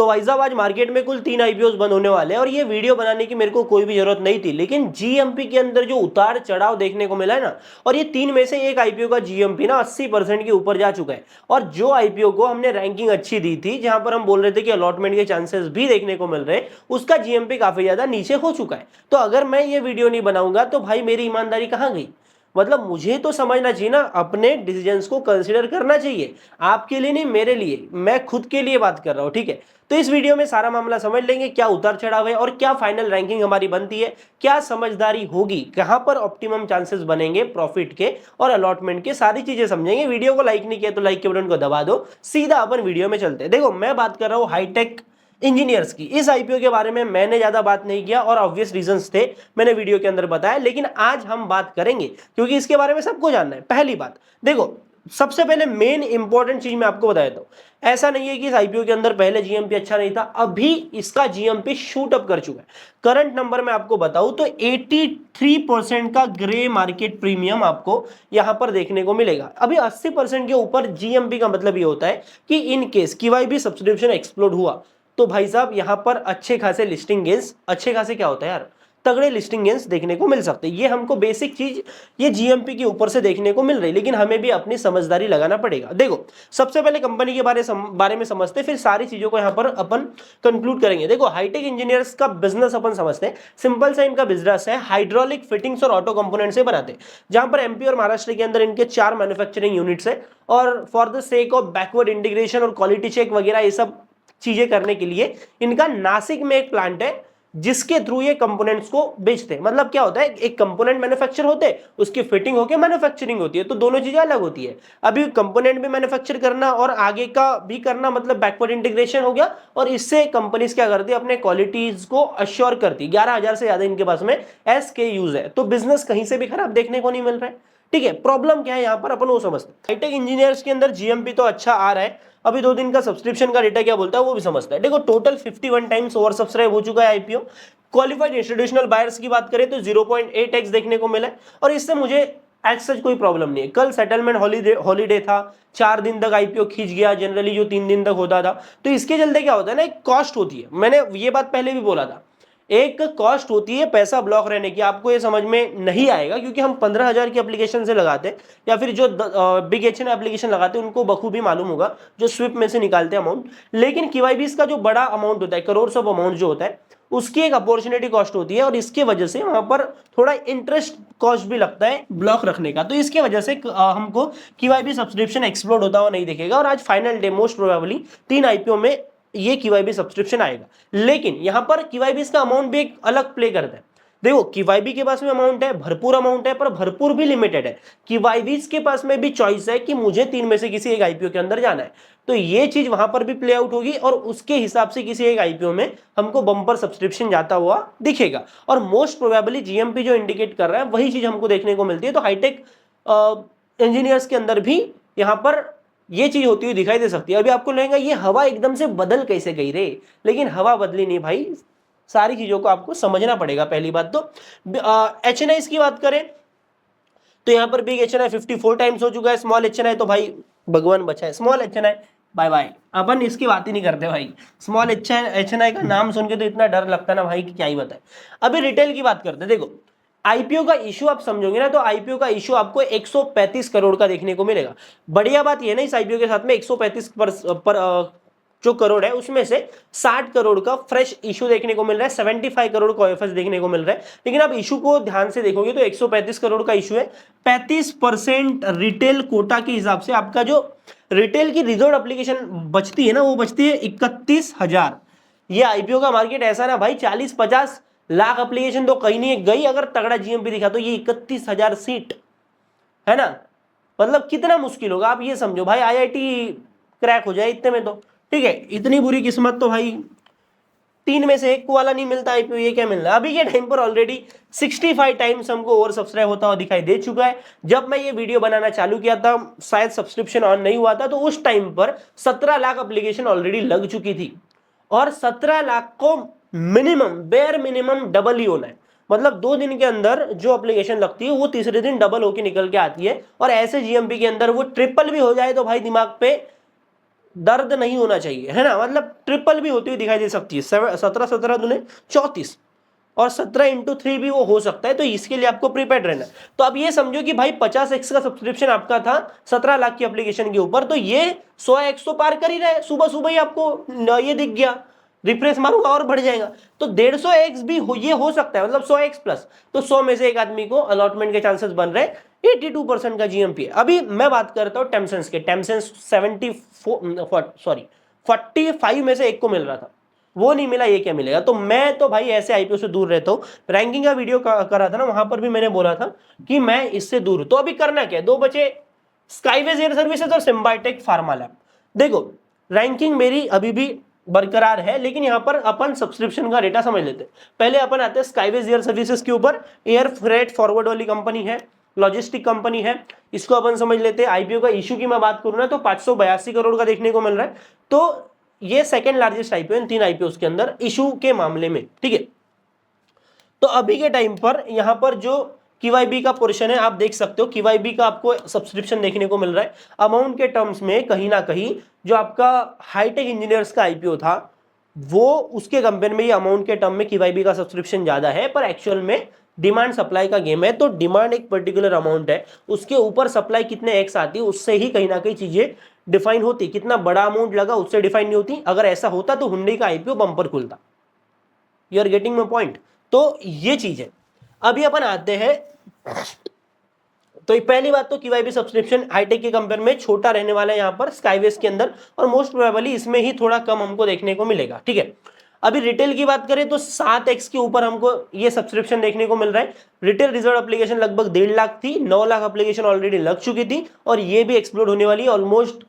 तो भाई साहब आज मार्केट में कुल 3 आईपीओ बंद होने वाले हैं और ये वीडियो बनाने की मेरे को कोई भी जरूरत नहीं थी, लेकिन जीएमपी के अंदर जो उतार चढ़ाव देखने को मिला है ना, और ये 3 में से एक आईपीओ का जीएमपी ना 80% के ऊपर जा चुका है। और जो आईपीओ को हमने रैंकिंग अच्छी दी थी, जहां पर हम बोल रहे थे कि अलॉटमेंट के चांसेस भी देखने को मिल रहे हैं, उसका जीएमपी काफी ज्यादा नीचे हो चुका है। तो अगर मैं ये वीडियो नहीं बनाऊंगा तो भाई मेरी ईमानदारी कहां गई? मतलब मुझे तो समझना चाहिए ना, अपने डिसीजंस को कंसीडर करना चाहिए। आपके लिए नहीं, मेरे लिए, मैं खुद के लिए बात कर रहा हूं, ठीक है। तो इस वीडियो में सारा मामला समझ लेंगे, क्या उतार चढ़ाव है और क्या फाइनल रैंकिंग हमारी बनती है, क्या समझदारी होगी, कहां पर ऑप्टिमम चांसेस बनेंगे प्रॉफिट के और अलॉटमेंट के, सारी चीजें समझेंगे। वीडियो को लाइक नहीं किया तो लाइक के बटन को दबा दो। सीधा अपन वीडियो में चलते हैं। देखो, मैं बात कर रहा हूं हाईटेक इंजीनियर्स की। इस आईपीओ के बारे में मैंने ज्यादा बात नहीं किया और ऑब्वियस रीजंस थे, मैंने वीडियो के अंदर बताया, लेकिन आज हम बात करेंगे क्योंकि इसके बारे में सबको जानना है। पहली बात देखो, सबसे पहले मेन इंपॉर्टेंट चीज मैं आपको बता देता हूं। ऐसा नहीं है कि इस आईपीओ के अंदर पहले जीएमपी अच्छा नहीं था, अभी इसका जीएमपी शूट अप कर चुका है। करंट नंबर मैं आपको बताऊं तो 83% का ग्रे मार्केट प्रीमियम आपको यहां पर देखने को मिलेगा। अभी 80% के ऊपर जीएमपी का मतलब ये होता है कि in case QIB subscription explode हुआ तो भाई साहब यहां पर अच्छे खासे लिस्टिंग गेंस, अच्छे खासे क्या होता है यार, तगड़े लिस्टिंग गेंस देखने को मिल सकते हैं। ये हमको बेसिक चीज ये जीएमपी के ऊपर से देखने को मिल रही है, लेकिन हमें भी अपनी समझदारी लगाना पड़ेगा। देखो, सबसे पहले कंपनी के बारे में समझते, फिर सारी चीजों को यहां पर अपन कंक्लूड करेंगे। देखो, हाईटेक इंजीनियर्स का बिजनेस अपन समझते हैं। सिंपल सा इनका बिजनेस है, हाइड्रोलिक फिटिंग्स और ऑटो कंपोनेंट से बनाते हैं, जहां पर एमपी और महाराष्ट्र के अंदर इनके 4 मैन्युफैक्चरिंग यूनिट्स है। और for the sake of backward integration और क्वालिटी चेक वगैरह ये सब चीजें करने के लिए इनका नासिक में एक प्लांट है, जिसके थ्रू ये कंपोनेंट्स को बेचते हैं। मतलब क्या होता है, एक कंपोनेंट मैन्युफैक्चर होते हैं, उसकी फिटिंग होकर मैन्युफैक्चरिंग होती है, तो दोनों चीजें अलग होती है। अभी कंपोनेंट भी मैन्युफैक्चर करना और आगे का भी करना, मतलब बैकवर्ड इंटीग्रेशन हो गया, और इससे कंपनीज क्या करती है, अपने क्वालिटीज को अश्योर करती है। 11,000 से ज्यादा इनके पास में SKUs है, तो बिजनेस कहीं से भी खराब देखने को नहीं मिल रहा है, ठीक है। प्रॉब्लम क्या है यहां पर अपन वो समझते हैं। हाईटेक इंजीनियर्स के अंदर जीएमपी तो अच्छा आ रहा है, अभी 2 दिन का सब्सक्रिप्शन का डेटा क्या बोलता है वो भी समझता है। देखो, टोटल 51 टाइम्स ओवर सब्सक्राइब हो चुका है आईपीओ। क्वालिफाइड इंस्टीट्यूशनल बायर्स की बात करें तो 0.8x देखने को मिला है, और इससे मुझे एज सच कोई प्रॉब्लम नहीं है। कल सेटलमेंट हॉलीडे था, 4 दिन तक आईपीओ खींच गया, जनरली जो 3 दिन तक होता था। तो इसके चलते क्या होता है ना, एक कॉस्ट होती है, मैंने ये बात पहले भी बोला था, एक कॉस्ट होती है पैसा ब्लॉक रहने की। आपको ये समझ में नहीं आएगा क्योंकि हम 15,000 की एप्लीकेशन से लगाते हैं, या फिर जो बिग एच एप्लीकेशन लगाते हैं उनको बखूबी मालूम होगा, जो स्विप में से निकालते हैं अमाउंट। लेकिन QIBs का जो बड़ा अमाउंट होता है, करोड़ ऑफ अमाउंट जो होता है, उसकी एक अपॉर्चुनिटी कॉस्ट होती है, और इसके वजह से वहां पर थोड़ा इंटरेस्ट कॉस्ट भी लगता है ब्लॉक रखने का। तो इसके वजह से हमको QIB सब्सक्रिप्शन एक्सप्लोड होता हुआ नहीं दिखेगा, और आज final day most probably 3 IPO में ये QIB सब्सक्रिप्शन आएगा। लेकिन यहां पर QIB का अमाउंट भी एक अलग प्ले करता है। देखो, QIB के पास में अमाउंट है, भरपूर अमाउंट है, पर भरपूर भी लिमिटेड है। QIB के पास में भी चॉइस है कि मुझे 3 में से किसी एक आईपीओ के अंदर जाना है, तो ये चीज वहां पर भी प्ले आउट होगी, और उसके हिसाब से किसी एक आईपीओ में हमको बम्पर सब्सक्रिप्शन जाता हुआ दिखेगा। और मोस्ट प्रोबेबली जीएमपी जो इंडिकेट कर रहा है वही चीज हमको देखने को मिलती है। तो हाईटेक इंजीनियर्स के अंदर भी यहां पर ये चीज होती हुई दिखाई दे सकती है। अभी आपको लगेगा ये हवा एकदम से बदल कैसे गई रे, लेकिन हवा बदली नहीं भाई, सारी चीजों को आपको समझना पड़ेगा। पहली बात तो HNI की बात करें तो यहां पर बिग HNI 54 टाइम्स हो चुका है, स्मॉल HNI तो भाई भगवान बचाए, स्मॉल HNI बाय बाय, अपन इसकी बात ही नहीं करते भाई। स्मॉल HNI का नाम सुन के तो इतना डर लगता है ना भाई कि क्या ही बताए। अभी रिटेल की बात करते हैं। देखो, आईपीओ का इशू आप समझोगे ना, तो आईपीओ का इशू आपको 135 करोड़ का देखने को मिलेगा। बढ़िया बात ये ना, इस आईपीओ के साथ में 135 जो करोड़ है उसमें से 60 करोड़ का फ्रेश इशू देखने को मिल रहा है, 75 करोड़ का OFS देखने को मिल रहा है। लेकिन आप इशू को ध्यान से देखोगे तो 135 करोड़ का इशू है, 35% रिटेल कोटा के हिसाब से आपका जो रिटेल की रिजर्व एप्लीकेशन बचती है ना, वो बचती है 31,000। ये आईपीओ का मार्केट ऐसा ना भाई, 40-50 लाख एप्लीकेशन तो कहीं नहीं गई, अगर तगड़ा जीएमपी दिखा तो ये 31,000 सीट है ना, मतलब कितना मुश्किल होगा। आप ये समझो भाई, IIT क्रैक हो जाए इतने में तो ठीक है। इतनी बुरी किस्मत तो भाई 3 में से 1 वाला नहीं मिलता आईपीओ, ये क्या मिल रहा है। अभी के टाइम पर ऑलरेडी 65 टाइम्स हमको ओवर सब्सक्राइब होता हुआ दिखाई दे चुका है। जब मैं ये वीडियो बनाना चालू किया था, शायद सब्सक्रिप्शन ऑन नहीं हुआ था, तो उस टाइम पर 17 लाख एप्लीकेशन ऑलरेडी लग चुकी थी, और 17 लाख को मिनिमम बेयर मिनिमम डबल ही होना है। मतलब 2 दिन के अंदर जो एप्लीकेशन लगती है वो तीसरे दिन डबल होके निकल के आती है, और ऐसे जीएमपी के अंदर वो ट्रिपल भी हो जाए तो भाई दिमाग पे दर्द नहीं होना चाहिए, है ना, मतलब ट्रिपल भी होती हुई दिखाई दे सकती है, 17 दूने 34 और 17x3 भी वो हो सकता है, तो इसके लिए आपको प्रिपेयर्ड रहना। तो अब ये समझो कि भाई 50x का सब्सक्रिप्शन आपका था 17 लाख की एप्लीकेशन के ऊपर, तो ये 100x तो पार कर ही रहा है, सुबह सुबह ही आपको ये दिख गया, रिफ्रेश मारूंगा और बढ़ जाएगा, तो 150x भी ये हो सकता है, मतलब 100x प्लस, तो 100 में से एक आदमी को अलॉटमेंट के चांसेस बन रहे हैं। 82% का जीएमपी है। अभी मैं बात करता हूँ टेमसेंस के, टेमसेंस 45 में से एक को मिल रहा था, वो नहीं मिला, ये क्या मिलेगा? तो मैं तो भाई ऐसे आईपीओ से दूर रहता हूँ। रैंकिंग का वीडियो करा था ना, वहां पर भी मैंने बोला था कि मैं इससे दूर हूं। तो अभी करना क्या है, दो बचे, स्काईवेज एयर सर्विसेज और सिम्बायोटेक फार्मा लैब। देखो रैंकिंग मेरी अभी भी बरकरार है, लेकिन यहां पर अपन सब्सक्रिप्शन का डेटा समझ लेते हैं। पहले अपन आते हैं स्काईवेज एयर सर्विसेज के ऊपर। एयर फ्रेट फॉरवर्ड वाली कंपनी है, लॉजिस्टिक कंपनी है, इसको अपन समझ लेते हैं। आईपीओ का इशू की मैं बात करूं ना, तो 582 करोड़ का देखने को मिल रहा है, तो ये सेकंड लार्जेस्ट आईपीओ इन 3 आईपीओ के अंदर इशू के मामले में, ठीक है। तो अभी के टाइम पर यहां पर जो QYB का पोर्शन है, आप देख सकते हो QYB का आपको सब्सक्रिप्शन देखने को मिल रहा है। अमाउंट के टर्म्स में कहीं ना कहीं जो आपका हाईटेक इंजीनियर्स का आईपीओ था, वो उसके कंपेयर में ये अमाउंट के टर्म में QYB का सब्सक्रिप्शन ज्यादा है, पर एक्चुअल में डिमांड सप्लाई का गेम है। तो डिमांड एक पर्टिकुलर अमाउंट है, उसके ऊपर सप्लाई कितने एक्स आती है, उससे ही कहीं ना कहीं चीजें डिफाइन होती। कितना बड़ा अमाउंट लगा उससे डिफाइन नहीं होती। अगर ऐसा होता तो हुंडई का आईपीओ बम्पर खुलता। You are getting my point. तो ये चीज है। अभी अपन आते हैं, तो पहली बात तो QYB सब्सक्रिप्शन हाईटेक के कंपेयर में छोटा रहने वाला है यहां पर स्काईवेज के अंदर, और मोस्ट प्रोबेबली इसमें ही थोड़ा कम हमको देखने को मिलेगा, ठीक है। अभी रिटेल की बात करें तो 7x के ऊपर हमको ये सब्सक्रिप्शन देखने को मिल रहा है। रिटेल रिजर्व एप्लीकेशन लगभग 1.5 लाख थी, 9 लाख एप्लीकेशन ऑलरेडी लग चुकी थी, और ये भी एक्सप्लोड होने वाली है। ऑलमोस्ट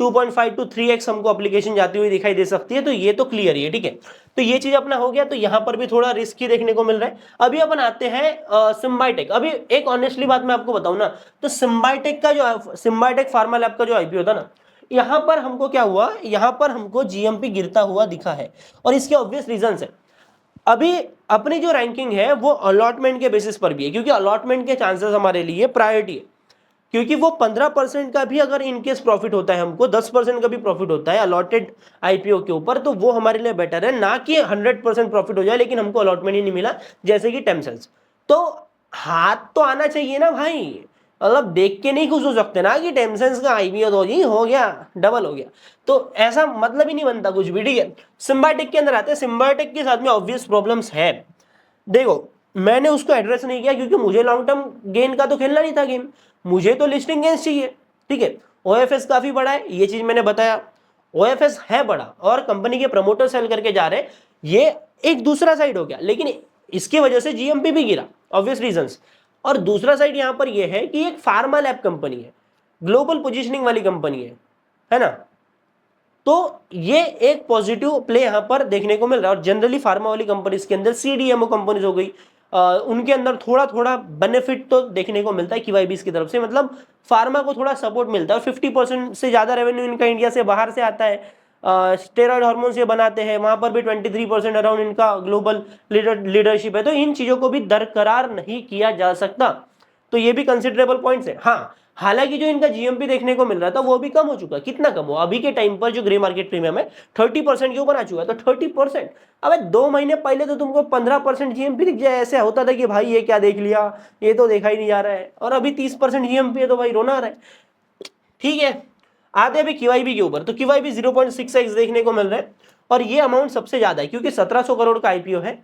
2.5 to 3x हमको एप्लीकेशन जाती हुई दिखाई दे सकती है, तो ये तो क्लियर ही है, ठीक है। तो ये चीज अपना हो गया, तो यहां पर भी थोड़ा रिस्क ही देखने को मिल रहा है। अभी अपन आते हैं सिम्बायोटेक। अभी एक ऑनेस्टली बात मैं आपको बताऊं ना, तो सिम्बायोटेक फार्मा लैब का जो आईपीओ था ना, यहां पर हमको क्या हुआ, यहां पर हमको जीएमपी गिरता हुआ दिखा है, और इसके ऑब्वियस रीजन है। अभी अपनी जो रैंकिंग है वो अलॉटमेंट के बेसिस पर भी है, क्योंकि अलॉटमेंट के चांसेस हमारे लिए प्रायोरिटी है, क्योंकि वो 15% का भी अगर इनकेस प्रॉफिट होता है, हमको 10% का भी प्रॉफिट होता है अलॉटेड आईपीओ के ऊपर, तो वो हमारे लिए बेटर है, ना कि 100% प्रॉफिट हो जाए लेकिन हमको अलॉटमेंट ही नहीं मिला, जैसे कि टेमसेंस। तो हाथ तो आना चाहिए ना भाई, मतलब देख के नहीं खुश हो सकते ना कि टेमसेंस का आईपीओ तो जी हो गया, डबल हो गया, तो ऐसा मतलब ही नहीं बनता कुछ भी, ठीक है। सिम्बायोटेक के अंदर आते हैं। सिम्बायोटेक के साथ में ऑब्वियस प्रॉब्लम्स है। देखो मैंने उसको एड्रेस नहीं किया, क्योंकि मुझे लॉन्ग टर्म गेन का तो खेलना नहीं था गेम, मुझे तो लिस्टिंग गेन्स चाहिए, ठीक है। ओएफएस काफी बड़ा है, ये चीज मैंने बताया, ओएफएस है बड़ा, और कंपनी के प्रमोटर सेल करके जा रहे हैं, ये एक दूसरा साइड हो गया, लेकिन इसकी वजह से जीएमपी भी गिरा, ऑब्वियस रीजंस। और दूसरा साइड यहां पर यह है कि एक फार्मा लैब कंपनी है, ग्लोबल पोजीशनिंग वाली कंपनी है ना, तो ये एक पॉजिटिव प्ले यहां पर देखने को मिल रहा है। और जनरली फार्मा वाली कंपनीज के अंदर सीडीएमओ कंपनीज हो गई, उनके अंदर थोड़ा थोड़ा बेनिफिट तो देखने को मिलता है QYB की तरफ से, मतलब फार्मा को थोड़ा सपोर्ट मिलता है। 50% से ज्यादा रेवेन्यू इनका इंडिया से बाहर से आता है, स्टेरॉइड हार्मोन से बनाते हैं, वहां पर भी 23% अराउंड इनका ग्लोबल लीडरशिप है। तो इन चीजों को भी दरकरार नहीं किया जा सकता, तो ये भी कंसिडरेबल पॉइंट्स है। हाँ, हालांकि जो इनका जीएमपी देखने को मिल रहा था वो भी कम हो चुका है। कितना कम हो, अभी के टाइम पर जो ग्रे मार्केट प्रीमियम है 30% के ऊपर आ चुका है। तो 30%, अबे 2 महीने पहले तो तुमको 15% जीएमपी दिख जाए, ऐसे होता था कि भाई ये क्या देख लिया, ये तो देखा ही नहीं जा रहा है, और अभी 30% जीएमपी है, तो भाई रोना आ रहा है, ठीक है। आते अभी QYB के ऊपर, तो QYB 0.6x देखने को मिल रहा है, और ये अमाउंट सबसे ज्यादा है, क्योंकि 1700 करोड़ का आईपीओ है।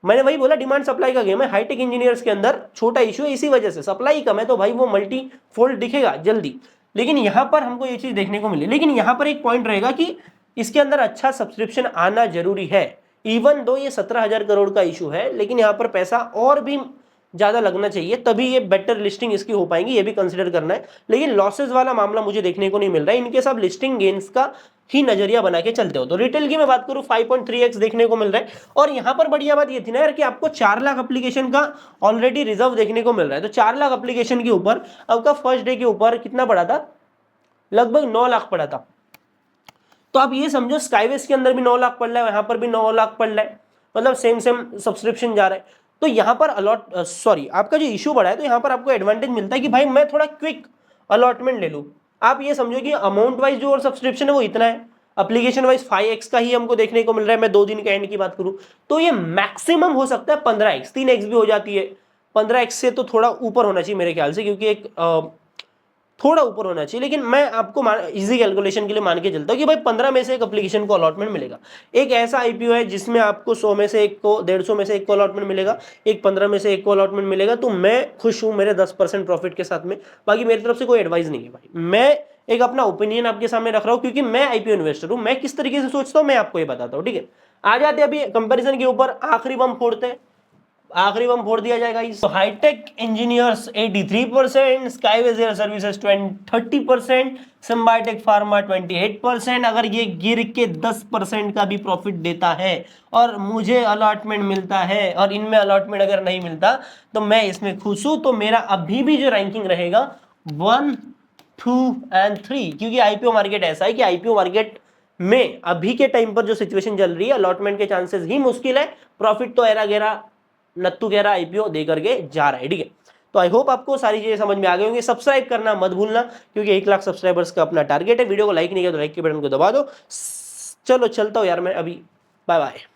मैंने वही बोला, डिमांड सप्लाई का गेम है। हाईटेक इंजीनियर्स के अंदर छोटा इशू है, इसी वजह से सप्लाई कम है, तो भाई वो मल्टी फोल्ड दिखेगा जल्दी। लेकिन यहां पर हमको ये चीज देखने को मिली, लेकिन यहां पर एक पॉइंट रहेगा कि इसके अंदर अच्छा सब्सक्रिप्शन आना जरूरी है। इवन दो ये 17,000 करोड़ का इशू है, लेकिन यहां पर पैसा और भी ज्यादा लगना चाहिए, तभी ये बेटर लिस्टिंग इसकी हो पाएंगी, ये भी कंसिडर करना है। लेकिन लॉसेस वाला मामला मुझे देखने को नहीं मिल रहा है, इनके साथ लिस्टिंग गेन्स का ही नजरिया बना के चलते हो। तो रिटेल की मैं बात करूं 5.3x देखने को मिल रहा है, और यहां पर बढ़िया बात ये थी ना यार कि आपको 4 लाख एप्लीकेशन का ऑलरेडी रिजर्व देखने को मिल रहा है। तो 4 लाख एप्लीकेशन के ऊपर आपका फर्स्ट डे के ऊपर कितना पड़ा था, लगभग 9 लाख पड़ा था। तो आप ये समझो स्काईवेज के अंदर भी 9 लाख पड़ रहा है, यहां पर भी 9 लाख पड़ रहा है, मतलब सेम सब्सक्रिप्शन जा रहा है। तो यहां पर आपका जो इशू बढ़ा है, तो यहां पर आपको एडवांटेज मिलता है कि भाई मैं थोड़ा क्विक अलॉटमेंट ले लूं, आप ये समझो कि अमाउंट वाइज जो और सब्सक्रिप्शन है वो इतना है, एप्लीकेशन वाइज 5x का ही हमको देखने को मिल रहा है। मैं 2 दिन के एंड की बात करूं तो ये मैक्सिमम हो सकता है 15x, 3x भी हो जाती है। 15x से तो थोड़ा ऊपर होना चाहिए मेरे ख्याल से, क्योंकि एक थोड़ा ऊपर होना चाहिए, लेकिन मैं आपको इजी कैलकुलेशन के लिए मान के चलता हूँ कि भाई 15 में से एक एप्लीकेशन को अलॉटमेंट मिलेगा। एक ऐसा आईपीओ है जिसमें आपको 100 में से एक को, 150 में से एक को अलॉटमेंट मिलेगा, एक 15 में से एक को अलॉटमेंट मिलेगा, तो मैं खुश हूँ मेरे 10% प्रॉफिट के साथ में। बाकी मेरी तरफ से कोई एडवाइस नहीं है भाई, मैं एक अपना ओपिनियन आपके सामने रख रहा हूँ, क्योंकि मैं आईपीओ इन्वेस्टर हूँ, मैं किस तरीके से सोचता हूँ मैं आपको ये बताता हूँ, ठीक है। आ जाते अभी कंपेरिजन के ऊपर, आखिरी बम फोड़ते हैं, आखिरी बम फोड़ दिया जाएगा। इस hitech engineers 83%, Skyways air services 30%, Symbiotec pharma 28%। अगर ये गिर के 10% का भी प्रॉफिट देता है और मुझे अलॉटमेंट मिलता है, और इनमें अलॉटमेंट अगर नहीं मिलता तो मैं इसमें खुश हूं, तो मेरा अभी भी जो रैंकिंग रहेगा 1, 2 और 3, क्योंकि आईपीओ मार्केट ऐसा है कि आईपीओ मार्केट में अभी के टाइम पर जो सिचुएशन चल रही है, अलॉटमेंट के चांसेस ही मुश्किल है, प्रॉफिट तो एरा गेरा नत्तू कह रहा आईपीओ दे करके जा रहा है, ठीक है। तो आई होप आपको सारी चीजें समझ में आ गई होंगी। सब्सक्राइब करना मत भूलना, क्योंकि 1 लाख सब्सक्राइबर्स का अपना टारगेट है। वीडियो को लाइक नहीं किया तो लाइक के बटन को दबा दो। चलो चलता हूं यार मैं अभी, बाय बाय।